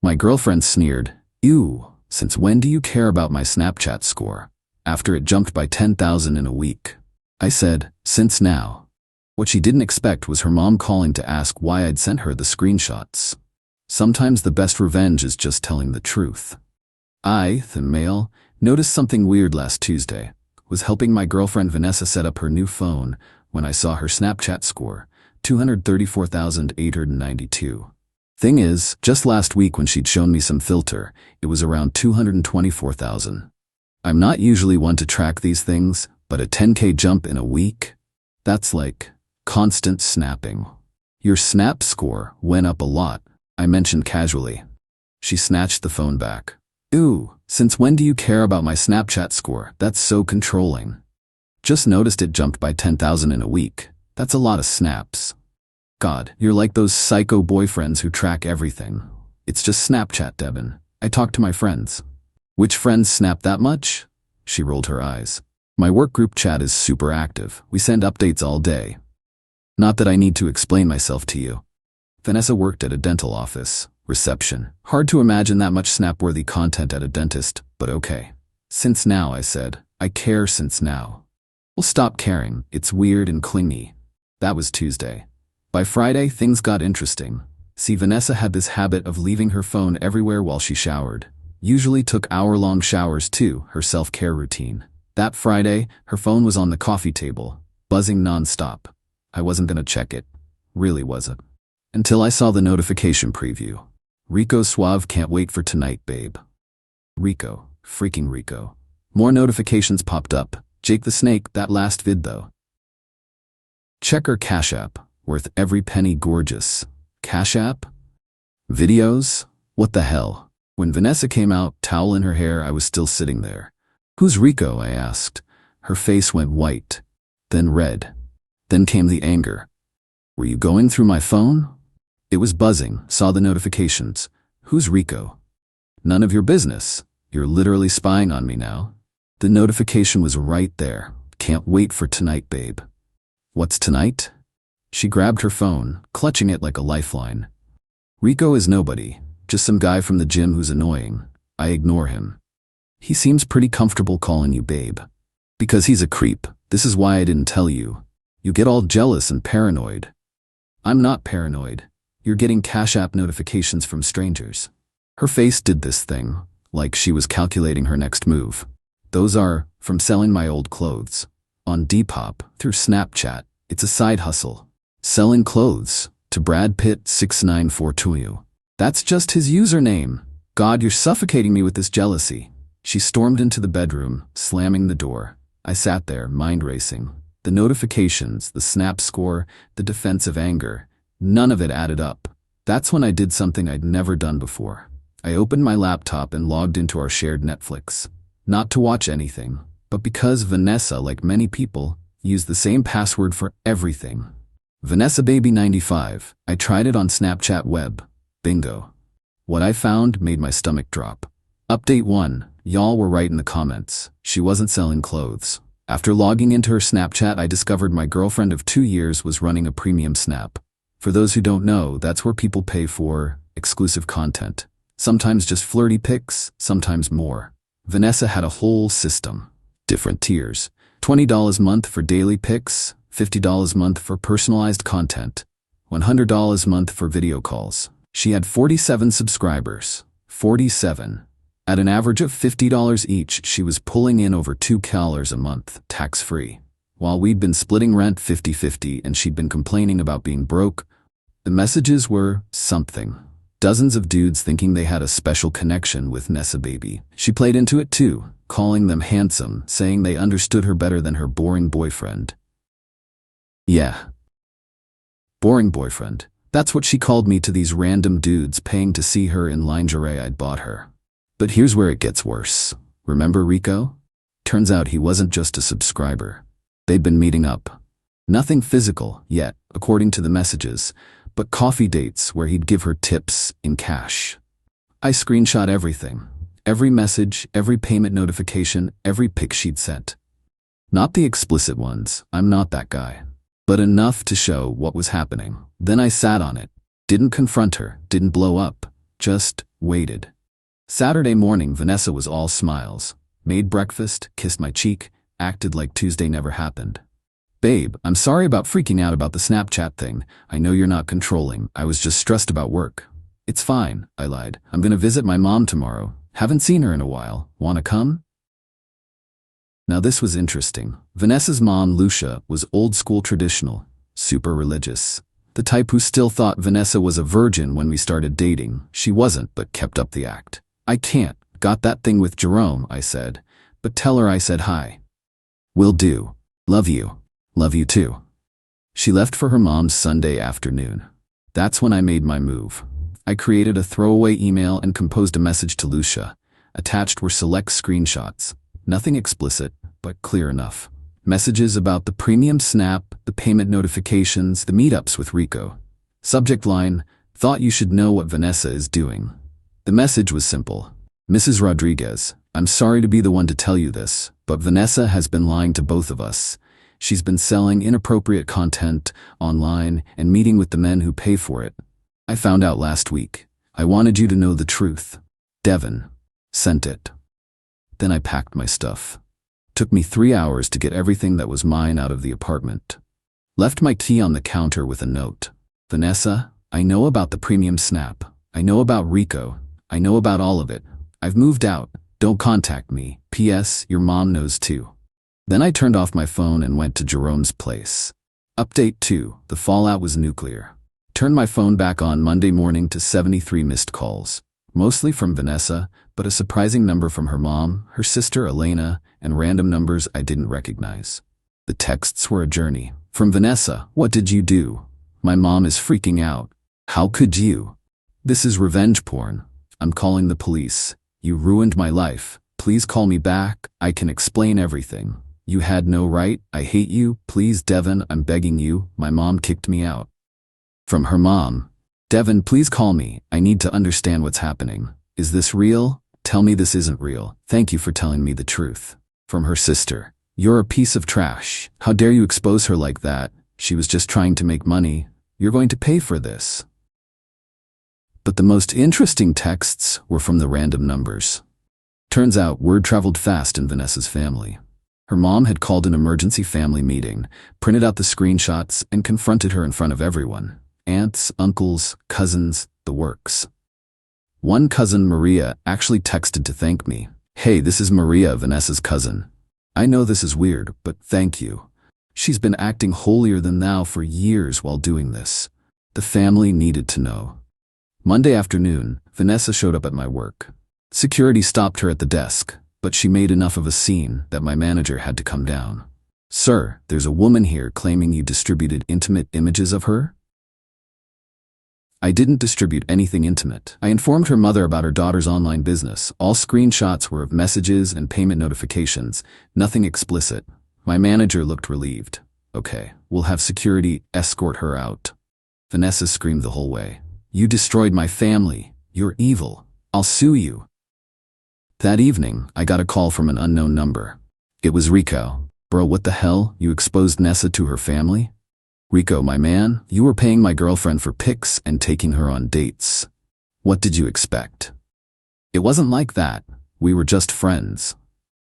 My girlfriend sneered, "Ew, since when do you care about my Snapchat score? After it jumped by 10,000 in a week." I said, "Since now." What she didn't expect was her mom calling to ask why I'd sent her the screenshots. Sometimes the best revenge is just telling the truth. I, the male, noticed something weird last Tuesday. Was helping my girlfriend Vanessa set up her new phone when I saw her Snapchat score, 234,892. Thing is, just last week when she'd shown me some filter, it was around 224,000. I'm not usually one to track these things, but a 10K jump in a week? That's like constant snapping. "Your snap score went up a lot," I mentioned casually. She snatched the phone back. "Ooh, since when do you care about my Snapchat score? That's so controlling." "Just noticed it jumped by 10,000 in a week. That's a lot of snaps." "God, you're like those psycho boyfriends who track everything." "It's just Snapchat, Devin. I talk to my friends." "Which friends snap that much?" She rolled her eyes. "My work group chat is super active. We send updates all day." "Not that I need to explain myself to you." Vanessa worked at a dental office. Reception. Hard to imagine that much snap-worthy content at a dentist, but okay. "Since now," I said. "I care since now." "Well, stop caring. It's weird and clingy." That was Tuesday. By Friday, things got interesting. See, Vanessa had this habit of leaving her phone everywhere while she showered. Usually took hour-long showers too, her self-care routine. That Friday, her phone was on the coffee table, buzzing non-stop. I wasn't gonna check it. Really wasn't. Until I saw the notification preview. "Rico Suave can't wait for tonight, babe." Rico. Freaking Rico. More notifications popped up. Jake the Snake, that last vid though. Check her Cash App. Worth every penny, gorgeous. Cash App? Videos? What the hell? When Vanessa came out, towel in her hair, I was still sitting there. "Who's Rico?" I asked. Her face went white. Then red. Then came the anger. "Were you going through my phone?" It was buzzing, saw the notifications. "Who's Rico?" "None of your business. You're literally spying on me now." The notification was right there. "Can't wait for tonight, babe." What's tonight? She grabbed her phone, clutching it like a lifeline. "Rico is nobody, just some guy from the gym who's annoying. I ignore him. He seems pretty comfortable calling you babe." "Because he's a creep. This is why I didn't tell you. You get all jealous and paranoid." "I'm not paranoid. You're getting Cash App notifications from strangers." Her face did this thing, like she was calculating her next move. "Those are from selling my old clothes. On Depop, through Snapchat. It's a side hustle. Selling clothes to Brad Pitt 6942. That's just his username. God, you're suffocating me with this jealousy." She stormed into the bedroom, slamming the door. I sat there, mind racing. The notifications, the snap score, the defensive anger. None of it added up. That's when I did something I'd never done before. I opened my laptop and logged into our shared Netflix. Not to watch anything, but because Vanessa, like many people, used the same password for everything. VanessaBaby95. I tried it on Snapchat web. Bingo. What I found made my stomach drop. Update 1. Y'all were right in the comments. She wasn't selling clothes. After logging into her Snapchat, I discovered my girlfriend of 2 years was running a premium Snap. For those who don't know, that's where people pay for exclusive content. Sometimes just flirty pics, sometimes more. Vanessa had a whole system. Different tiers. $20 a month for daily pics, $50 a month for personalized content, $100 a month for video calls. She had 47 subscribers. 47. At an average of $50 each, she was pulling in over $2,000 a month, tax-free. While we'd been splitting rent 50-50 and she'd been complaining about being broke, the messages were something. Dozens of dudes thinking they had a special connection with Nessa Baby. She played into it too, calling them handsome, saying they understood her better than her boring boyfriend. Yeah. Boring boyfriend. That's what she called me to these random dudes paying to see her in lingerie I'd bought her. But here's where it gets worse. Remember Rico? Turns out he wasn't just a subscriber. They'd been meeting up. Nothing physical yet, according to the messages, but coffee dates where he'd give her tips in cash. I screenshot everything. Every message, every payment notification, every pic she'd sent. Not the explicit ones, I'm not that guy. But enough to show what was happening. Then I sat on it. Didn't confront her, didn't blow up. Just waited. Saturday morning, Vanessa was all smiles. Made breakfast, kissed my cheek, acted like Tuesday never happened. Babe, I'm sorry about freaking out about the Snapchat thing. I know you're not controlling. I was just stressed about work. It's fine, I lied. I'm gonna visit my mom tomorrow. Haven't seen her in a while. Wanna come? Now this was interesting. Vanessa's mom, Lucia, was old school traditional, super religious. The type who still thought Vanessa was a virgin when we started dating. She wasn't, but kept up the act. I can't. Got that thing with Jerome, I said. But tell her I said hi. Will do. Love you. Love you too. She left for her mom's Sunday afternoon. That's when I made my move. I created a throwaway email and composed a message to Lucia. Attached were select screenshots. Nothing explicit, but clear enough. Messages about the premium snap, the payment notifications, the meetups with Rico. Subject line, thought you should know what Vanessa is doing. The message was simple. Mrs. Rodriguez, I'm sorry to be the one to tell you this, but Vanessa has been lying to both of us. She's been selling inappropriate content online and meeting with the men who pay for it. I found out last week. I wanted you to know the truth. Devin. Sent it. Then I packed my stuff. Took me 3 hours to get everything that was mine out of the apartment. Left my key on the counter with a note. Vanessa, I know about the premium snap. I know about Rico. I know about all of it. I've moved out. Don't contact me. P.S. Your mom knows too. Then I turned off my phone and went to Jerome's place. Update 2. The fallout was nuclear. Turned my phone back on Monday morning to 73 missed calls. Mostly from Vanessa, but a surprising number from her mom, her sister Elena, and random numbers I didn't recognize. The texts were a journey. From Vanessa, what did you do? My mom is freaking out. How could you? This is revenge porn. I'm calling the police. You ruined my life. Please call me back. I can explain everything. You had no right. I hate you. Please, Devin, I'm begging you. My mom kicked me out. From her mom. Devin, please call me. I need to understand what's happening. Is this real? Tell me this isn't real. Thank you for telling me the truth. From her sister. You're a piece of trash. How dare you expose her like that? She was just trying to make money. You're going to pay for this. But the most interesting texts were from the random numbers. Turns out word traveled fast in Vanessa's family. Her mom had called an emergency family meeting, printed out the screenshots, and confronted her in front of everyone. Aunts, uncles, cousins, the works. One cousin, Maria, actually texted to thank me. Hey, this is Maria, Vanessa's cousin. I know this is weird, but thank you. She's been acting holier than thou for years while doing this. The family needed to know. Monday afternoon, Vanessa showed up at my work. Security stopped her at the desk, but she made enough of a scene that my manager had to come down. Sir, there's a woman here claiming you distributed intimate images of her? I didn't distribute anything intimate. I informed her mother about her daughter's online business. All screenshots were of messages and payment notifications, nothing explicit. My manager looked relieved. Okay, we'll have security escort her out. Vanessa screamed the whole way. You destroyed my family. You're evil. I'll sue you. That evening, I got a call from an unknown number. It was Rico. Bro, what the hell? You exposed Nessa to her family? Rico, my man, you were paying my girlfriend for pics and taking her on dates. What did you expect? It wasn't like that. We were just friends.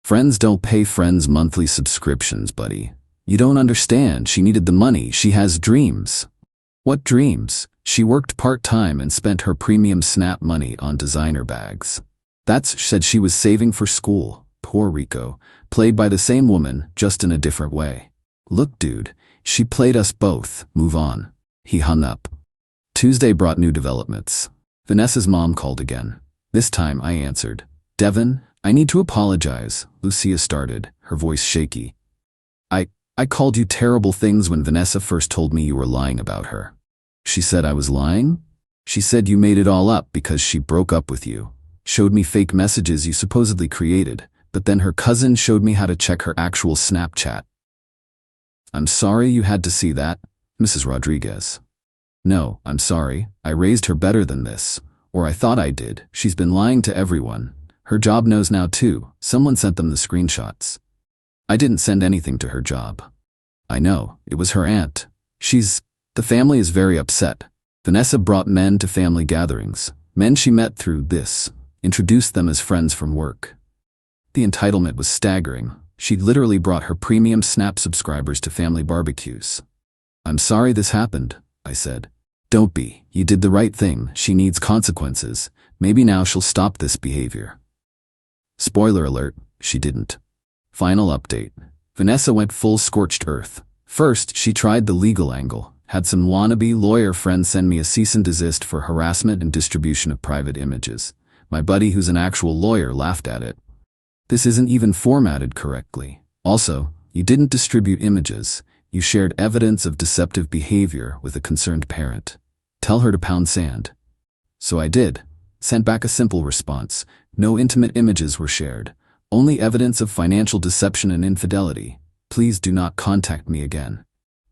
Friends don't pay friends monthly subscriptions, buddy. You don't understand. She needed the money. She has dreams. What dreams? She worked part-time and spent her premium Snap money on designer bags. That's said she was saving for school. Poor Rico. Played by the same woman, just in a different way. Look, dude. She played us both. Move on. He hung up. Tuesday brought new developments. Vanessa's mom called again. This time I answered. Devin, I need to apologize. Lucia started, her voice shaky. I called you terrible things when Vanessa first told me you were lying about her. She said I was lying? She said you made it all up because she broke up with you. Showed me fake messages you supposedly created, but then her cousin showed me how to check her actual Snapchat. I'm sorry you had to see that, Mrs. Rodriguez. No, I'm sorry. I raised her better than this. Or I thought I did. She's been lying to everyone. Her job knows now too. Someone sent them the screenshots. I didn't send anything to her job. I know. It was her aunt. The family is very upset. Vanessa brought men to family gatherings. Men she met through this, introduced them as friends from work. The entitlement was staggering. She'd literally brought her premium Snap subscribers to family barbecues. "I'm sorry this happened," I said. "Don't be. You did the right thing. She needs consequences. Maybe now she'll stop this behavior." Spoiler alert, she didn't. Final update. Vanessa went full scorched earth. First, she tried the legal angle. Had some wannabe lawyer friends send me a cease and desist for harassment and distribution of private images. My buddy, who's an actual lawyer, laughed at it. "This isn't even formatted correctly. Also, you didn't distribute images. You shared evidence of deceptive behavior with a concerned parent. Tell her to pound sand." So I did. Sent back a simple response. No intimate images were shared. Only evidence of financial deception and infidelity. Please do not contact me again.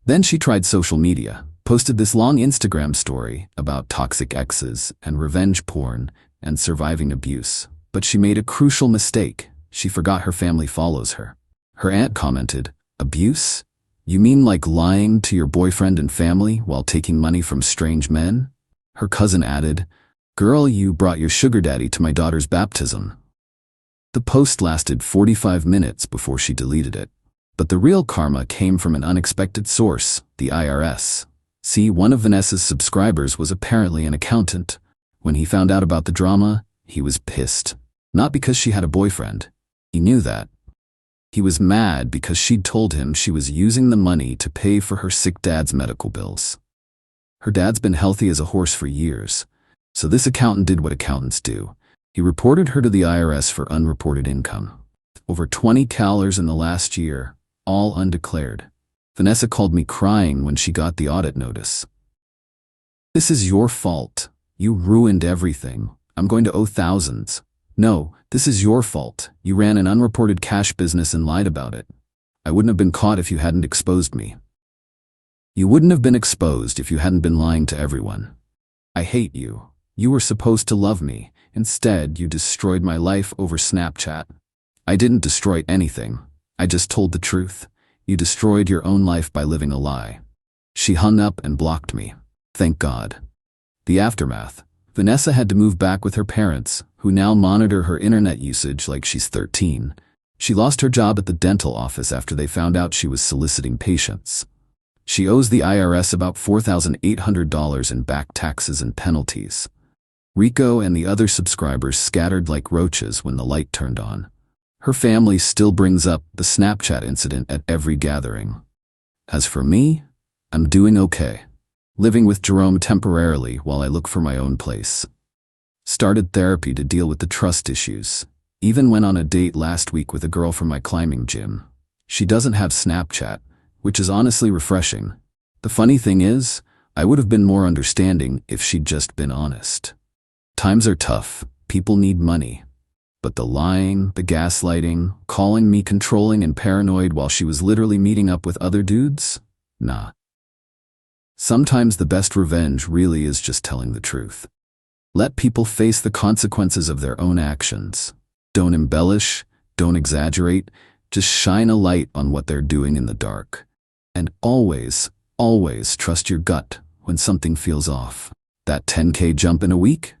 Then she tried social media, posted this long Instagram story about toxic exes and revenge porn and surviving abuse. But she made a crucial mistake. She forgot her family follows her. Her aunt commented, "Abuse? You mean like lying to your boyfriend and family while taking money from strange men?" Her cousin added, "Girl, you brought your sugar daddy to my daughter's baptism." The post lasted 45 minutes before she deleted it. But the real karma came from an unexpected source, the IRS. See, one of Vanessa's subscribers was apparently an accountant. When he found out about the drama, he was pissed. Not because she had a boyfriend. He knew that. He was mad because she'd told him she was using the money to pay for her sick dad's medical bills. Her dad's been healthy as a horse for years. So this accountant did what accountants do. He reported her to the IRS for unreported income. Over 20 CALers in the last year, all undeclared. Vanessa called me crying when she got the audit notice. "This is your fault. You ruined everything. I'm going to owe thousands." "No, this is your fault. You ran an unreported cash business and lied about it. I wouldn't have been caught if you hadn't exposed me." "You wouldn't have been exposed if you hadn't been lying to everyone. I hate you. You were supposed to love me. Instead, you destroyed my life over Snapchat." "I didn't destroy anything. I just told the truth. You destroyed your own life by living a lie." She hung up and blocked me. Thank God. The aftermath. Vanessa had to move back with her parents, who now monitor her internet usage like she's 13. She lost her job at the dental office after they found out she was soliciting patients. She owes the IRS about $4,800 in back taxes and penalties. Rico and the other subscribers scattered like roaches when the light turned on. Her family still brings up the Snapchat incident at every gathering. As for me, I'm doing okay. Living with Jerome temporarily while I look for my own place. Started therapy to deal with the trust issues. Even went on a date last week with a girl from my climbing gym. She doesn't have Snapchat, which is honestly refreshing. The funny thing is, I would have been more understanding if she'd just been honest. Times are tough. People need money. But the lying, the gaslighting, calling me controlling and paranoid while she was literally meeting up with other dudes? Nah. Sometimes the best revenge really is just telling the truth. Let people face the consequences of their own actions. Don't embellish, don't exaggerate, just shine a light on what they're doing in the dark. And always, always trust your gut when something feels off. That 10K jump in a week?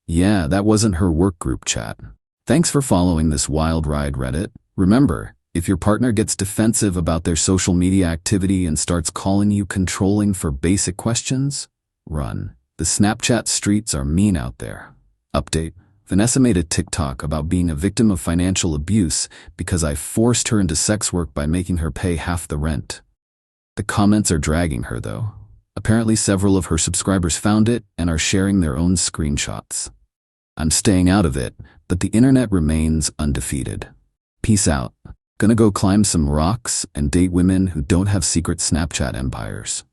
Yeah, that wasn't her work group chat. Thanks for following this wild ride, Reddit. Remember, if your partner gets defensive about their social media activity and starts calling you controlling for basic questions, run. The Snapchat streets are mean out there. Update. Vanessa made a TikTok about being a victim of financial abuse because I forced her into sex work by making her pay half the rent. The comments are dragging her, though. Apparently several of her subscribers found it and are sharing their own screenshots. I'm staying out of it, but the internet remains undefeated. Peace out. Gonna go climb some rocks and date women who don't have secret Snapchat empires.